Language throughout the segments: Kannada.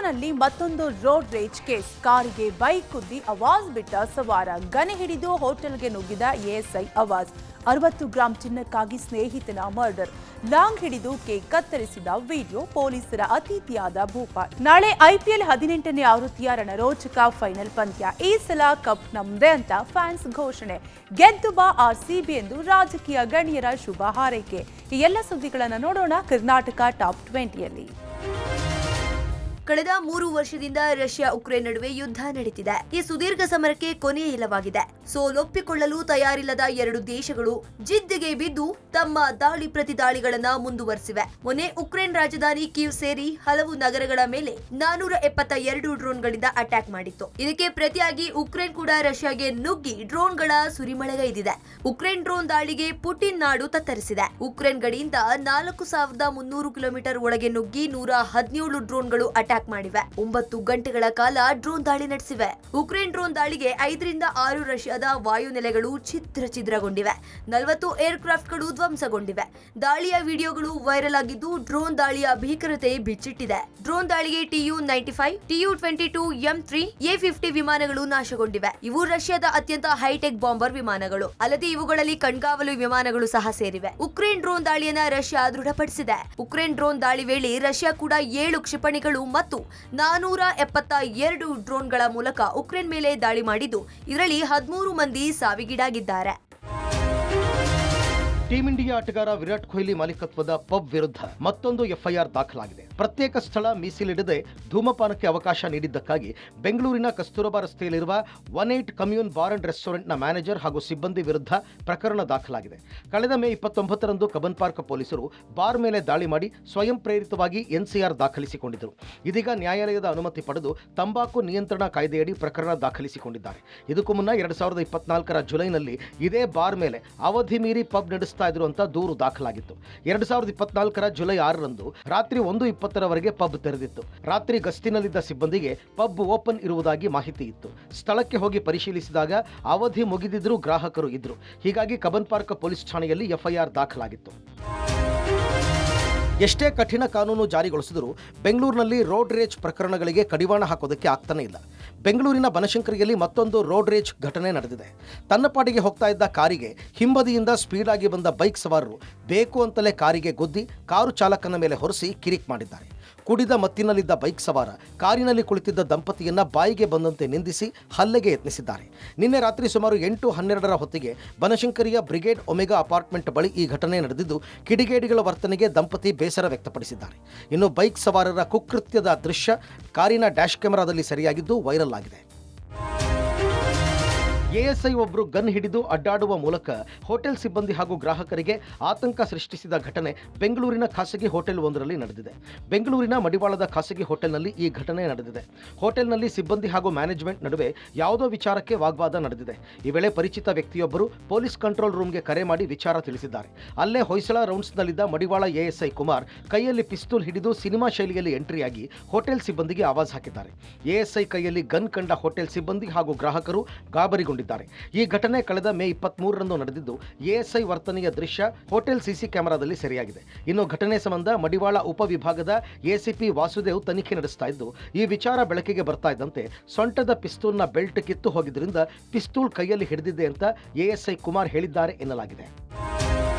ಬೆಂಗಳೂರಿನಲ್ಲಿ ಮತ್ತೊಂದು ರೋಡ್ ರೇಜ್ ಕೇಸ್. ಕಾರಿಗೆ ಬೈಕ್ ಕುದ್ದಿ ಆವಾಜ್ ಬಿಟ್ಟ ಸವಾರ. ಗನೆ ಹಿಡಿದು ಹೋಟೆಲ್ಗೆ ನುಗ್ಗಿದ ಎಎಸ್ಐ ಆವಾಜ್. 60 ಗ್ರಾಂ ಚಿನ್ನಕ್ಕಾಗಿ ಸ್ನೇಹಿತನ ಮರ್ಡರ್. ಲಾಂಗ್ ಹಿಡಿದು ಕೇಕ್ ಕತ್ತರಿಸಿದ ವಿಡಿಯೋ. ಪೊಲೀಸರ ಅತಿಥಿಯಾದ ಭೂಪಾಲ್. ನಾಳೆ ಐಪಿಎಲ್ 18ನೇ ಆವೃತ್ತಿಯ ರಣರೋಚಕ ಫೈನಲ್ ಪಂದ್ಯ. ಈ ಸಲ ಕಪ್ ನಮ್ದೇ ಅಂತ ಫ್ಯಾನ್ಸ್ ಘೋಷಣೆ. ಗೆದ್ದು ಬಾ ಆರ್ಸಿಬಿ ಎಂದು ರಾಜಕೀಯ ಗಣ್ಯರ ಶುಭ ಹಾರೈಕೆ. ಈ ಎಲ್ಲ ಸುದ್ದಿಗಳನ್ನು ನೋಡೋಣ ಕರ್ನಾಟಕ ಟಾಪ್ 20ಯಲ್ಲಿ. ಕಳೆದ 3 ವರ್ಷದಿಂದ ರಷ್ಯಾ ಉಕ್ರೇನ್ ನಡುವೆ ಯುದ್ಧ ನಡೀತಿದೆ. ಈ ಸುದೀರ್ಘ ಸಮರಕ್ಕೆ ಕೊನೆಯೇ ಇಲ್ಲವಾಗಿದೆ. ಸೋಲೊಪ್ಪಿಕೊಳ್ಳಲು ತಯಾರಿಲ್ಲದ ಎರಡು ದೇಶಗಳು ಜಿದ್ದಿಗೆ ಬಿದ್ದು ತಮ್ಮ ದಾಳಿ ಪ್ರತಿದಾಳಿಗಳನ್ನ ಮುಂದುವರೆಸಿವೆ. ಮೊನ್ನೆ ಉಕ್ರೇನ್ ರಾಜಧಾನಿ ಕೀವ್ ಸೇರಿ ಹಲವು ನಗರಗಳ ಮೇಲೆ 472 ಡ್ರೋನ್ಗಳಿಂದ ಅಟ್ಯಾಕ್ ಮಾಡಿತ್ತು. ಇದಕ್ಕೆ ಪ್ರತಿಯಾಗಿ ಉಕ್ರೇನ್ ಕೂಡ ರಷ್ಯಾಗೆ ನುಗ್ಗಿ ಡ್ರೋನ್ಗಳ ಸುರಿಮಳೆಗೈದಿದೆ. ಉಕ್ರೇನ್ ಡ್ರೋನ್ ದಾಳಿಗೆ ಪುಟಿನ್ ನಾಡು ತತ್ತರಿಸಿದೆ. ಉಕ್ರೇನ್ ಗಡಿಯಿಂದ 4300 ಕಿಲೋಮೀಟರ್ ಒಳಗೆ ನುಗ್ಗಿ 117 ಡ್ರೋನ್ಗಳು ಅಟ್ಯಾಕ್ ಮಾಡಿವೆ. 9 ಗಂಟೆಗಳ ಕಾಲ ಡ್ರೋನ್ ದಾಳಿ ನಡೆಸಿವೆ. ಉಕ್ರೇನ್ ಡ್ರೋನ್ ದಾಳಿಗೆ 5 ರಿಂದ 6 ರಷ್ಯಾದ ವಾಯುನೆಲೆಗಳು ಛಿದ್ರಗೊಂಡಿವೆ. 40 ಏರ್ಕ್ರಾಫ್ಟ್ಗಳು ಧ್ವಂಸಗೊಂಡಿವೆ. ದಾಳಿಯ ವಿಡಿಯೋಗಳು ವೈರಲ್ ಆಗಿದ್ದು ಡ್ರೋನ್ ದಾಳಿಯ ಭೀಕರತೆ ಬಿಚ್ಚಿಟ್ಟಿದೆ. ಡ್ರೋನ್ ದಾಳಿಗೆ Tu-95, Tu-22, M3, A-50 ವಿಮಾನಗಳು ನಾಶಗೊಂಡಿವೆ. ಇವು ರಷ್ಯಾದ ಅತ್ಯಂತ ಹೈಟೆಕ್ ಬಾಂಬರ್ ವಿಮಾನಗಳು. ಅಲ್ಲದೆ ಇವುಗಳಲ್ಲಿ ಕಣ್ಗಾವಲು ವಿಮಾನಗಳು ಸಹ ಸೇರಿವೆ. ಉಕ್ರೇನ್ ಡ್ರೋನ್ ದಾಳಿಯನ್ನ ರಷ್ಯಾ ದೃಢಪಡಿಸಿದೆ. ಉಕ್ರೇನ್ ಡ್ರೋನ್ ದಾಳಿ ವೇಳೆ ರಷ್ಯಾ ಕೂಡ 7 ಕ್ಷಿಪಣಿಗಳು ಮತ್ತು 472 ಡ್ರೋನ್ಗಳ ಮೂಲಕ ಉಕ್ರೇನ್ ಮೇಲೆ ದಾಳಿ ಮಾಡಿದ್ದು ಇದರಲ್ಲಿ 13 ಮಂದಿ ಸಾವಿಗೀಡಾಗಿದ್ದಾರೆ. ಟೀಂ ಇಂಡಿಯಾ ಆಟಗಾರ ವಿರಾಟ್ ಕೊಹ್ಲಿ ಮಾಲೀಕತ್ವದ ಪಬ್ ವಿರುದ್ಧ ಮತ್ತೊಂದು ಎಫ್ಐಆರ್ ದಾಖಲಾಗಿದೆ. ಪ್ರತ್ಯೇಕ ಸ್ಥಳ ಮೀಸಲಿಡದೆ ಧೂಮಪಾನಕ್ಕೆ ಅವಕಾಶ ನೀಡಿದ್ದಕ್ಕಾಗಿ ಬೆಂಗಳೂರಿನ ಕಸ್ತೂರಬಾ ರಸ್ತೆಯಲ್ಲಿರುವ 18 ಕಮ್ಯೂನ್ ಬಾರ್ ಅಂಡ್ ರೆಸ್ಟೋರೆಂಟ್ನ ಮ್ಯಾನೇಜರ್ ಹಾಗೂ ಸಿಬ್ಬಂದಿ ವಿರುದ್ಧ ಪ್ರಕರಣ ದಾಖಲಾಗಿದೆ. ಕಳೆದ ಮೇ 29ರಂದು ಕಬ್ಬನ್ ಪಾರ್ಕ್ ಪೊಲೀಸರು ಬಾರ್ ಮೇಲೆ ದಾಳಿ ಮಾಡಿ ಸ್ವಯಂ ಪ್ರೇರಿತವಾಗಿ ಎನ್ಸಿಆರ್ ದಾಖಲಿಸಿಕೊಂಡಿದ್ದರು. ಇದೀಗ ನ್ಯಾಯಾಲಯದ ಅನುಮತಿ ಪಡೆದು ತಂಬಾಕು ನಿಯಂತ್ರಣ ಕಾಯ್ದೆಯಡಿ ಪ್ರಕರಣ ದಾಖಲಿಸಿಕೊಂಡಿದ್ದಾರೆ. ಇದಕ್ಕೂ ಮುನ್ನ 2024ರ ಜುಲೈನಲ್ಲಿ ಇದೇ ಬಾರ್ ಮೇಲೆ ಅವಧಿ ಮೀರಿ ಪಬ್ ನಡೆಸ್ತಾ ಇದ್ರು ಅಂತ ದೂರು ದಾಖಲಾಗಿತ್ತು. 2024ರ ಜುಲೈ 6ರಂದು ರಾತ್ರಿ 1:20ರವರೆಗೆ ಪಬ್ ತೆರೆದಿತ್ತು. ರಾತ್ರಿ ಗಸ್ತಿನಲ್ಲಿದ್ದ ಸಿಬ್ಬಂದಿಗೆ ಪಬ್ ಓಪನ್ ಇರುವುದಾಗಿ ಮಾಹಿತಿ ಇತ್ತು. ಸ್ಥಳಕ್ಕೆ ಹೋಗಿ ಪರಿಶೀಲಿಸಿದಾಗ ಅವಧಿ ಮುಗಿದಿದ್ರೂ ಗ್ರಾಹಕರು ಇದ್ರು. ಹೀಗಾಗಿ ಕಬ್ಬನ್ ಪಾರ್ಕ್ ಪೊಲೀಸ್ ಠಾಣೆಯಲ್ಲಿ ಎಫ್ಐಆರ್ ದಾಖಲಾಗಿತ್ತು. ಎಷ್ಟೇ ಕಠಿಣ ಕಾನೂನು ಜಾರಿಗೊಳಿಸಿದರೂ ಬೆಂಗಳೂರಿನಲ್ಲಿ ರೋಡ್ ರೇಜ್ ಪ್ರಕರಣಗಳಿಗೆ ಕಡಿವಾಣ ಹಾಕೋದಕ್ಕೆ ಆಗ್ತಾನೆ ಇಲ್ಲ. ಬೆಂಗಳೂರಿನ ಬನಶಂಕರಿಯಲ್ಲಿ ಮತ್ತೊಂದು ರೋಡ್ ರೇಜ್ ಘಟನೆ ನಡೆದಿದೆ. ತನ್ನ ಪಾಡಿಗೆ ಹೋಗ್ತಾ ಇದ್ದ ಕಾರಿಗೆ ಹಿಂಬದಿಯಿಂದ ಸ್ಪೀಡ್ ಆಗಿ ಬಂದ ಬೈಕ್ ಸವಾರರು ಬೇಕು ಅಂತಲೇ ಕಾರಿಗೆ ಗುದ್ದಿ ಕಾರು ಚಾಲಕನ ಮೇಲೆ ಹೊರಿಸಿ ಕಿರಿಕ್ ಮಾಡಿದ್ದಾರೆ. ಕುಡಿದ ಮತ್ತಿನಲ್ಲಿದ್ದ ಬೈಕ್ ಸವಾರ ಕಾರಿನಲ್ಲಿ ಕುಳಿತಿದ್ದ ದಂಪತಿಯನ್ನ ಬಾಯಿಗೆ ಬಂದಂತೆ ನಿಂದಿಸಿ ಹಲ್ಲೆಗೆ ಯತ್ನಿಸಿದ್ದಾರೆ. ನಿನ್ನೆ ರಾತ್ರಿ ಸುಮಾರು 8:12ರ ಹೊತ್ತಿಗೆ ಬನಶಂಕರಿಯ ಬ್ರಿಗೇಡ್ ಒಮೆಗಾ ಅಪಾರ್ಟ್ಮೆಂಟ್ ಬಳಿ ಈ ಘಟನೆ ನಡೆದಿದ್ದು ಕಿಡಿಗೇಡಿಗಳ ವರ್ತನೆಗೆ ದಂಪತಿ ಬೇಸರ ವ್ಯಕ್ತಪಡಿಸಿದ್ದಾರೆ. ಇನ್ನು ಬೈಕ್ ಸವಾರರ ಕುಕೃತ್ಯದ ದೃಶ್ಯ ಕಾರಿನ ಡ್ಯಾಶ್ ಕ್ಯಾಮೆರಾದಲ್ಲಿ ಸೆರೆಯಾಗಿದ್ದು ವೈರಲ್ ಆಗಿದೆ. ಎಎಸ್ಐ ಒಬ್ಬರು ಗನ್ ಹಿಡಿದು ಅಡ್ಡಾಡುವ ಮೂಲಕ ಹೋಟೆಲ್ ಸಿಬ್ಬಂದಿ ಹಾಗೂ ಗ್ರಾಹಕರಿಗೆ ಆತಂಕ ಸೃಷ್ಟಿಸಿದ ಘಟನೆ ಬೆಂಗಳೂರಿನ ಖಾಸಗಿ ಹೋಟೆಲ್ ಒಂದರಲ್ಲಿ ನಡೆದಿದೆ. ಬೆಂಗಳೂರಿನ ಮಡಿವಾಳದ ಖಾಸಗಿ ಹೋಟೆಲ್ನಲ್ಲಿ ಈ ಘಟನೆ ನಡೆದಿದೆ. ಹೋಟೆಲ್ನಲ್ಲಿ ಸಿಬ್ಬಂದಿ ಹಾಗೂ ಮ್ಯಾನೇಜ್ಮೆಂಟ್ ನಡುವೆ ಯಾವುದೋ ವಿಚಾರಕ್ಕೆ ವಾಗ್ವಾದ ನಡೆದಿದೆ. ಈ ವೇಳೆ ಪರಿಚಿತ ವ್ಯಕ್ತಿಯೊಬ್ಬರು ಪೊಲೀಸ್ ಕಂಟ್ರೋಲ್ ರೂಮ್ಗೆ ಕರೆ ಮಾಡಿ ವಿಚಾರ ತಿಳಿಸಿದ್ದಾರೆ. ಅಲ್ಲೇ ಹೊಯ್ಸಳ ರೌಂಡ್ಸ್ನಲ್ಲಿದ್ದ ಮಡಿವಾಳ ಎಎಸ್ಐ ಕುಮಾರ್ ಕೈಯಲ್ಲಿ ಪಿಸ್ತೂಲ್ ಹಿಡಿದು ಸಿನಿಮಾ ಶೈಲಿಯಲ್ಲಿ ಎಂಟ್ರಿಯಾಗಿ ಹೋಟೆಲ್ ಸಿಬ್ಬಂದಿಗೆ ಆವಾಜ್ ಹಾಕಿದ್ದಾರೆ. ಎಎಸ್ಐ ಕೈಯಲ್ಲಿ ಗನ್ ಕಂಡ ಹೋಟೆಲ್ ಸಿಬ್ಬಂದಿ ಹಾಗೂ ಗ್ರಾಹಕರು ಗಾಬರಿಗೊಂಡಿದ್ದಾರೆ. ಈ ಘಟನೆ ಕಳೆದ ಮೇ 23ರಂದು ನಡೆದಿದ್ದು ಎಎಸ್ಐ ವರ್ತನೆಯ ದೃಶ್ಯ ಹೋಟೆಲ್ ಸಿಸಿ ಕ್ಯಾಮೆರಾದಲ್ಲಿ ಸೆರೆಯಾಗಿದೆ. ಇನ್ನು ಘಟನೆ ಸಂಬಂಧ ಮಡಿವಾಳ ಉಪವಿಭಾಗದ ಎಸಿಪಿ ವಾಸುದೇವ್ ತನಿಖೆ ನಡೆಸ್ತಾ ಇದ್ದು ಈ ವಿಚಾರ ಬೆಳಕಿಗೆ ಬರ್ತಾ ಇದ್ದಂತೆ ಸೊಂಟದ ಪಿಸ್ತೂಲ್ನ ಬೆಲ್ಟ್ ಕಿತ್ತು ಹೋಗಿದ್ದರಿಂದ ಪಿಸ್ತೂಲ್ ಕೈಯಲ್ಲಿ ಹಿಡಿದಿದೆ ಅಂತ ಎಎಸ್ಐ ಕುಮಾರ್ ಹೇಳಿದ್ದಾರೆ ಎನ್ನಲಾಗಿದೆ.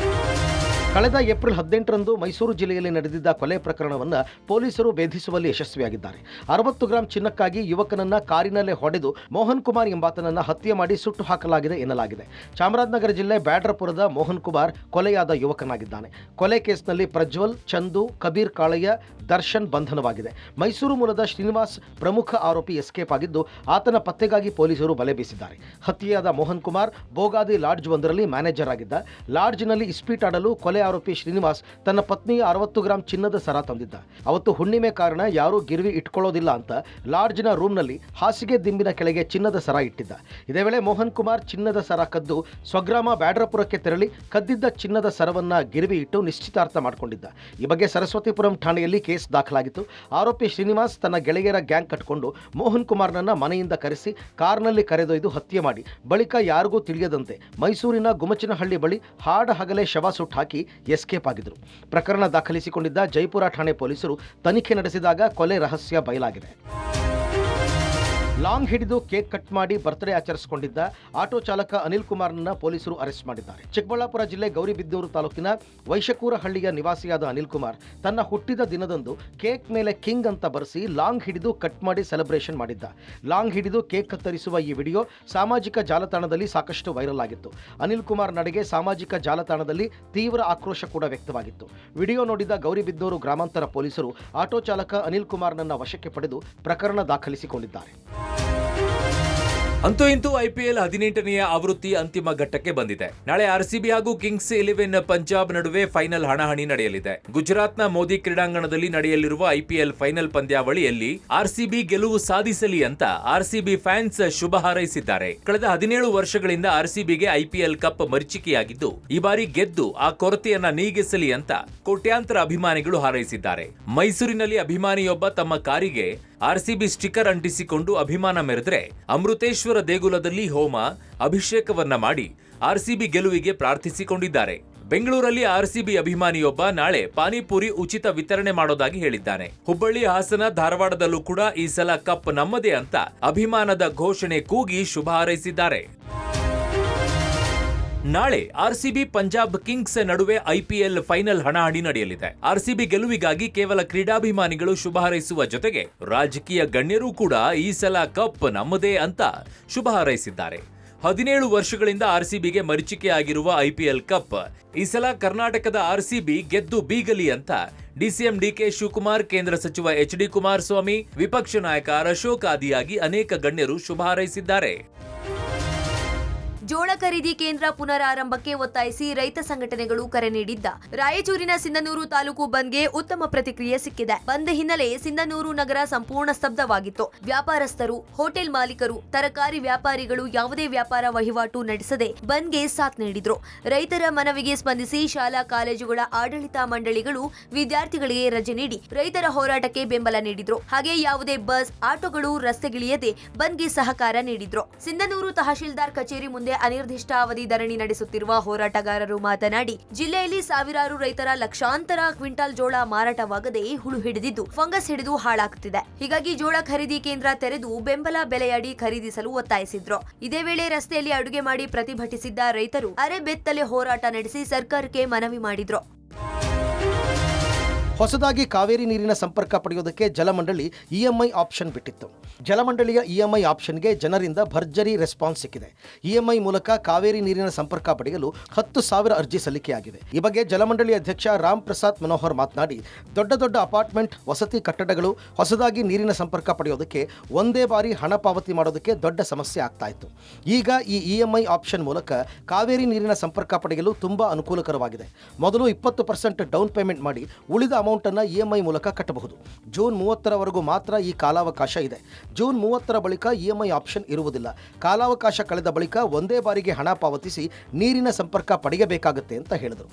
ಕಳೆದ ಏಪ್ರಿಲ್ 18ರಂದು ಮೈಸೂರು ಜಿಲ್ಲೆಯಲ್ಲಿ ನಡೆದಿದ್ದ ಕೊಲೆ ಪ್ರಕರಣವನ್ನು ಪೊಲೀಸರು ಭೇದಿಸುವಲ್ಲಿ ಯಶಸ್ವಿಯಾಗಿದ್ದಾರೆ. 60 ಗ್ರಾಂ ಚಿನ್ನಕ್ಕಾಗಿ ಯುವಕನನ್ನ ಕಾರಿನಲ್ಲೇ ಹೊಡೆದು ಮೋಹನ್ ಕುಮಾರ್ ಎಂಬಾತನನ್ನ ಹತ್ಯೆ ಮಾಡಿ ಸುಟ್ಟು ಹಾಕಲಾಗಿದೆ ಎನ್ನಲಾಗಿದೆ. ಚಾಮರಾಜನಗರ ಜಿಲ್ಲೆ ಬ್ಯಾಡ್ರಪುರದ ಮೋಹನ್ ಕುಮಾರ್ ಕೊಲೆಯಾದ ಯುವಕನಾಗಿದ್ದಾನೆ. ಕೊಲೆ ಕೇಸ್ನಲ್ಲಿ ಪ್ರಜ್ವಲ್, ಚಂದು, ಕಬೀರ್ ಕಾಳಯ್ಯ, ದರ್ಶನ್ ಬಂಧನವಾಗಿದೆ. ಮೈಸೂರು ಮೂಲದ ಶ್ರೀನಿವಾಸ್ ಪ್ರಮುಖ ಆರೋಪಿ ಎಸ್ಕೇಪ್ ಆಗಿದ್ದು ಆತನ ಪತ್ತೆಗಾಗಿ ಪೊಲೀಸರು ಬಲೆ ಬೀಸಿದ್ದಾರೆ. ಹತ್ಯೆಯಾದ ಮೋಹನ್ ಕುಮಾರ್ ಬೋಗಾದಿ ಲಾಡ್ಜ್ ಒಂದರಲ್ಲಿ ಮ್ಯಾನೇಜರ್ ಆಗಿದ್ದ. ಲಾಡ್ಜ್ನಲ್ಲಿ ಇಸ್ಪೀಟ್ ಆಡಲು ಕೊಲೆ ಆರೋಪಿ ಶ್ರೀನಿವಾಸ್ ತನ್ನ ಪತ್ನಿಯ 60 ಗ್ರಾಂ ಚಿನ್ನದ ಸರ ತಂದಿದ್ದ. ಅವತ್ತು ಹುಣ್ಣಿಮೆ ಕಾರಣ ಯಾರೂ ಗಿರ್ವಿ ಇಟ್ಕೊಳ್ಳೋದಿಲ್ಲ ಅಂತ ಲಾಡ್ಜ್ನ ರೂಮ್ನಲ್ಲಿ ಹಾಸಿಗೆ ದಿಂಬಿನ ಕೆಳಗೆ ಚಿನ್ನದ ಸರ ಇಟ್ಟಿದ್ದ. ಇದೇ ವೇಳೆ ಮೋಹನ್ ಕುಮಾರ್ ಚಿನ್ನದ ಸರ ಕದ್ದು ಸ್ವಗ್ರಾಮ ಬ್ಯಾಡ್ರಪುರಕ್ಕೆ ತೆರಳಿ ಕದ್ದಿದ್ದ ಚಿನ್ನದ ಸರವನ್ನ ಗಿರ್ವಿ ಇಟ್ಟು ನಿಶ್ಚಿತಾರ್ಥ ಮಾಡಿಕೊಂಡಿದ್ದ. ಈ ಬಗ್ಗೆ ಸರಸ್ವತಿಪುರಂ ಠಾಣೆಯಲ್ಲಿ ಕೇಸ್ ದಾಖಲಾಗಿತ್ತು. ಆರೋಪಿ ಶ್ರೀನಿವಾಸ್ ತನ್ನ ಗೆಳೆಯರ ಗ್ಯಾಂಗ್ ಕಟ್ಟಿಕೊಂಡು ಮೋಹನ್ ಕುಮಾರ್ನನ್ನ ಮನೆಯಿಂದ ಕರೆಸಿ ಕಾರ್ನಲ್ಲಿ ಕರೆದೊಯ್ದು ಹತ್ಯೆ ಮಾಡಿ ಬಳಿಕ ಯಾರಿಗೂ ತಿಳಿಯದಂತೆ ಮೈಸೂರಿನ ಗುಮಚನಹಳ್ಳಿ ಬಳಿ ಹಾಡ ಹಗಲೇ ಶವ ಸುಟ್ಟು ಹಾಕಿ ಎಸ್ಕೇಪ್ ಆಗಿದ್ರು. ಪ್ರಕರಣ ದಾಖಲಿಸಿಕೊಂಡಿದ್ದ ಜೈಪುರ ಠಾಣೆ ಪೊಲೀಸರು ತನಿಖೆ ನಡೆಸಿದಾಗ ಕೊಲೆ ರಹಸ್ಯ ಬಯಲಾಗಿದೆ. ಲಾಂಗ್ ಹಿಡಿದು ಕೇಕ್ ಕಟ್ ಮಾಡಿ ಬರ್ತ್ಡೇ ಆಚರಿಸಿಕೊಂಡಿದ್ದ ಆಟೋ ಚಾಲಕ ಅನಿಲ್ ಕುಮಾರ್ನನ್ನ ಪೊಲೀಸರು ಅರೆಸ್ಟ್ ಮಾಡಿದ್ದಾರೆ. ಚಿಕ್ಕಬಳ್ಳಾಪುರ ಜಿಲ್ಲೆ ಗೌರಿಬಿದನೂರು ತಾಲೂಕಿನ ವೈಶಕೂರಹಳ್ಳಿಯ ನಿವಾಸಿಯಾದ ಅನಿಲ್ ಕುಮಾರ್ ತನ್ನ ಹುಟ್ಟಿದ ದಿನದಂದು ಕೇಕ್ ಮೇಲೆ ಕಿಂಗ್ ಅಂತ ಬರೆಸಿ ಲಾಂಗ್ ಹಿಡಿದು ಕಟ್ ಮಾಡಿ ಸೆಲೆಬ್ರೇಷನ್ ಮಾಡಿದ್ದ. ಲಾಂಗ್ ಹಿಡಿದು ಕೇಕ್ ಕತ್ತರಿಸುವ ಈ ವಿಡಿಯೋ ಸಾಮಾಜಿಕ ಜಾಲತಾಣದಲ್ಲಿ ಸಾಕಷ್ಟು ವೈರಲ್ ಆಗಿತ್ತು. ಅನಿಲ್ ಕುಮಾರ್ ನಡೆಗೆ ಸಾಮಾಜಿಕ ಜಾಲತಾಣದಲ್ಲಿ ತೀವ್ರ ಆಕ್ರೋಶ ಕೂಡ ವ್ಯಕ್ತವಾಗಿತ್ತು. ವಿಡಿಯೋ ನೋಡಿದ ಗೌರಿಬಿದನೂರು ಗ್ರಾಮಾಂತರ ಪೊಲೀಸರು ಆಟೋ ಚಾಲಕ ಅನಿಲ್ ಕುಮಾರ್ನನ್ನ ವಶಕ್ಕೆ ಪಡೆದು ಪ್ರಕರಣ ದಾಖಲಿಸಿಕೊಂಡಿದ್ದಾರೆ. ಅಂತೂ ಇಂತೂ ಐಪಿಎಲ್ 18ನೆಯ ಆವೃತ್ತಿ ಅಂತಿಮ ಘಟ್ಟಕ್ಕೆ ಬಂದಿದೆ. ನಾಳೆ ಆರ್ಸಿಬಿ ಹಾಗೂ ಕಿಂಗ್ಸ್ 11 ಪಂಜಾಬ್ ನಡುವೆ ಫೈನಲ್ ಹಣಾಹಣಿ ನಡೆಯಲಿದೆ. ಗುಜರಾತ್ನ ಮೋದಿ ಕ್ರೀಡಾಂಗಣದಲ್ಲಿ ನಡೆಯಲಿರುವ ಐಪಿಎಲ್ ಫೈನಲ್ ಪಂದ್ಯಾವಳಿಯಲ್ಲಿ ಆರ್ಸಿಬಿ ಗೆಲುವು ಸಾಧಿಸಲಿ ಅಂತ ಆರ್ಸಿಬಿ ಫ್ಯಾನ್ಸ್ ಶುಭ ಹಾರೈಸಿದ್ದಾರೆ. ಕಳೆದ 17 ವರ್ಷಗಳಿಂದ ಆರ್ಸಿಬಿಗೆ ಐಪಿಎಲ್ ಕಪ್ ಮರೀಚಿಕೆಯಾಗಿದ್ದು, ಈ ಬಾರಿ ಗೆದ್ದು ಆ ಕೊರತೆಯನ್ನ ನೀಗಿಸಲಿ ಅಂತ ಕೋಟ್ಯಾಂತರ ಅಭಿಮಾನಿಗಳು ಹಾರೈಸಿದ್ದಾರೆ. ಮೈಸೂರಿನಲ್ಲಿ ಅಭಿಮಾನಿಯೊಬ್ಬ ತಮ್ಮ ಕಾರಿಗೆ ಆರ್ಸಿಬಿ ಸ್ಟಿಕ್ಕರ್ ಅಂಟಿಸಿಕೊಂಡು ಅಭಿಮಾನ ಮೆರೆದ್ರೆ ಅಮೃತೇಶ್ವರ ದೇಗುಲದಲ್ಲಿ ಹೋಮ ಅಭಿಷೇಕವನ್ನ ಮಾಡಿ ಆರ್ಸಿಬಿ ಗೆಲುವಿಗೆ ಪ್ರಾರ್ಥಿಸಿಕೊಂಡಿದ್ದಾರೆ. ಬೆಂಗಳೂರಲ್ಲಿ ಆರ್ಸಿಬಿ ಅಭಿಮಾನಿಯೊಬ್ಬ ನಾಳೆ ಪಾನಿಪುರಿ ಉಚಿತ ವಿತರಣೆ ಮಾಡೋದಾಗಿ ಹೇಳಿದ್ದಾನೆ. ಹುಬ್ಬಳ್ಳಿ, ಹಾಸನ, ಧಾರವಾಡದಲ್ಲೂ ಕೂಡ ಈ ಸಲ ಕಪ್ ನಮ್ಮದೇ ಅಂತ ಅಭಿಮಾನದ ಘೋಷಣೆ ಕೂಗಿ ಶುಭ ಹಾರೈಸಿದ್ದಾರೆ. ನಾಳೆ ಆರ್ಸಿಬಿ ಪಂಜಾಬ್ ಕಿಂಗ್ಸ್ ನಡುವೆ ಐಪಿಎಲ್ ಫೈನಲ್ ಹಣಾಹಣಿ ನಡೆಯಲಿದೆ. ಆರ್ಸಿಬಿ ಗೆಲುವಿಗಾಗಿ ಕೇವಲ ಕ್ರೀಡಾಭಿಮಾನಿಗಳು ಶುಭ ಹಾರೈಸುವ ಜೊತೆಗೆ ರಾಜಕೀಯ ಗಣ್ಯರೂ ಕೂಡ ಈ ಸಲ ಕಪ್ ನಮ್ಮದೇ ಅಂತ ಶುಭ ಹಾರೈಸಿದ್ದಾರೆ. 17 ವರ್ಷಗಳಿಂದ ಆರ್ಸಿಬಿಗೆ ಮರೀಚಿಕೆಯಾಗಿರುವ ಐಪಿಎಲ್ ಕಪ್ ಈ ಸಲ ಕರ್ನಾಟಕದ ಆರ್ಸಿಬಿ ಗೆದ್ದು ಬೀಗಲಿ ಅಂತ ಡಿಸಿಎಂ ಡಿಕೆ ಶಿವಕುಮಾರ್, ಕೇಂದ್ರ ಸಚಿವ ಎಚ್ಡಿ ಕುಮಾರಸ್ವಾಮಿ, ವಿಪಕ್ಷ ನಾಯಕ ಅಶೋಕ್ ಆದಿಯಾಗಿ ಅನೇಕ ಗಣ್ಯರು ಶುಭ ಹಾರೈಸಿದ್ದಾರೆ. ಜೋಳ ಖರೀದಿ ಕೇಂದ್ರ ಪುನರಾರಂಭಕ್ಕೆ ಒತ್ತಾಯಿಸಿ ರೈತ ಸಂಘಟನೆಗಳು ಕರೆ ನೀಡಿದ್ದ ರಾಯಚೂರಿನ ಸಿಂಧನೂರು ತಾಲೂಕು ಬಂದ್ಗೆ ಉತ್ತಮ ಪ್ರತಿಕ್ರಿಯೆ ಸಿಕ್ಕಿದೆ. ಬಂದ್ ಹಿನ್ನೆಲೆ ಸಿಂಧನೂರು ನಗರ ಸಂಪೂರ್ಣ ಸ್ತಬ್ಧವಾಗಿತ್ತು. ವ್ಯಾಪಾರಸ್ಥರು, ಹೋಟೆಲ್ ಮಾಲೀಕರು, ತರಕಾರಿ ವ್ಯಾಪಾರಿಗಳು ಯಾವುದೇ ವ್ಯಾಪಾರ ವಹಿವಾಟು ನಡೆಸದೆ ಬಂದ್ಗೆ ಸಾಥ್ ನೀಡಿದ್ರು. ರೈತರ ಮನವಿಗೆ ಸ್ಪಂದಿಸಿ ಶಾಲಾ ಕಾಲೇಜುಗಳ ಆಡಳಿತ ಮಂಡಳಿಗಳು ವಿದ್ಯಾರ್ಥಿಗಳಿಗೆ ರಜೆ ನೀಡಿ ರೈತರ ಹೋರಾಟಕ್ಕೆ ಬೆಂಬಲ ನೀಡಿದ್ರು. ಹಾಗೆ ಯಾವುದೇ ಬಸ್, ಆಟೋಗಳು ರಸ್ತೆಗಿಳಿಯದೆ ಬಂದ್ಗೆ ಸಹಕಾರ ನೀಡಿದ್ರು. ಸಿಂಧನೂರು ತಹಶೀಲ್ದಾರ್ ಕಚೇರಿ ಮುಂದೆ ಅನಿರ್ದಿಷ್ಟಾವಧಿ ಧರಣಿ ನಡೆಸುತ್ತಿರುವ ಹೋರಾಟಗಾರರು ಮಾತನಾಡಿ, ಜಿಲ್ಲೆಯಲ್ಲಿ ಸಾವಿರಾರು ರೈತರ ಲಕ್ಷಾಂತರ ಕ್ವಿಂಟಾಲ್ ಜೋಳ ಮಾರಾಟವಾಗದೆ ಹುಳು ಹಿಡಿದಿದ್ದು ಫಂಗಸ್ ಹಿಡಿದು ಹಾಳಾಗುತ್ತಿದೆ. ಹೀಗಾಗಿ ಜೋಳ ಖರೀದಿ ಕೇಂದ್ರ ತೆರೆದು ಬೆಂಬಲ ಬೆಲೆಯಡಿ ಖರೀದಿಸಲು ಒತ್ತಾಯಿಸಿದ್ರು. ಇದೇ ವೇಳೆ ರಸ್ತೆಯಲ್ಲಿ ಅಡುಗೆ ಮಾಡಿ ಪ್ರತಿಭಟಿಸಿದ್ದ ರೈತರು ಅರೆಬೆತ್ತಲೆ ಹೋರಾಟ ನಡೆಸಿ ಸರ್ಕಾರಕ್ಕೆ ಮನವಿ ಮಾಡಿದ್ರು. ಹೊಸದಾಗಿ ಕಾವೇರಿ ನೀರಿನ ಸಂಪರ್ಕ ಪಡೆಯೋದಕ್ಕೆ ಜಲಮಂಡಳಿ ಇಎಂಐ ಆಪ್ಷನ್ ಬಿಟ್ಟಿತ್ತು. ಜಲಮಂಡಳಿಯ ಇಎಂಐ ಆಪ್ಷನ್ಗೆ ಜನರಿಂದ ಭರ್ಜರಿ ರೆಸ್ಪಾನ್ಸ್ ಸಿಕ್ಕಿದೆ. ಇಎಂಐ ಮೂಲಕ ಕಾವೇರಿ ನೀರಿನ ಸಂಪರ್ಕ ಪಡೆಯಲು 10,000 ಅರ್ಜಿ ಸಲ್ಲಿಕೆಯಾಗಿವೆ. ಈ ಬಗ್ಗೆ ಜಲಮಂಡಳಿ ಅಧ್ಯಕ್ಷ ರಾಮ್ ಪ್ರಸಾದ್ ಮನೋಹರ್ ಮಾತನಾಡಿ, ದೊಡ್ಡ ದೊಡ್ಡ ಅಪಾರ್ಟ್ಮೆಂಟ್, ವಸತಿ ಕಟ್ಟಡಗಳು ಹೊಸದಾಗಿ ನೀರಿನ ಸಂಪರ್ಕ ಪಡೆಯೋದಕ್ಕೆ ಒಂದೇ ಬಾರಿ ಹಣ ಪಾವತಿ ಮಾಡೋದಕ್ಕೆ ದೊಡ್ಡ ಸಮಸ್ಯೆ ಆಗ್ತಾ ಇತ್ತು. ಈಗ ಈ ಇಎಂಐ ಆಪ್ಷನ್ ಮೂಲಕ ಕಾವೇರಿ ನೀರಿನ ಸಂಪರ್ಕ ಪಡೆಯಲು ತುಂಬಾ ಅನುಕೂಲಕರವಾಗಿದೆ. ಮೊದಲು 20% ಡೌನ್ ಪೇಮೆಂಟ್ ಮಾಡಿ ಉಳಿದ ಅಮೌಂಟನ್ನು ಇಎಂಐ ಮೂಲಕ ಕಟ್ಟಬಹುದು. ಜೂನ್ 30ರವರೆಗೂ ಮಾತ್ರ ಈ ಕಾಲಾವಕಾಶ ಇದೆ. ಜೂನ್ 30ರ ಬಳಿಕ ಇಎಂಐ ಆಪ್ಷನ್ ಇರುವುದಿಲ್ಲ. ಕಾಲಾವಕಾಶ ಕಳೆದ ಬಳಿಕ ಒಂದೇ ಬಾರಿಗೆ ಹಣ ಪಾವತಿಸಿ ನೀರಿನ ಸಂಪರ್ಕ ಪಡೆಯಬೇಕಾಗುತ್ತೆ ಅಂತ ಹೇಳಿದರು.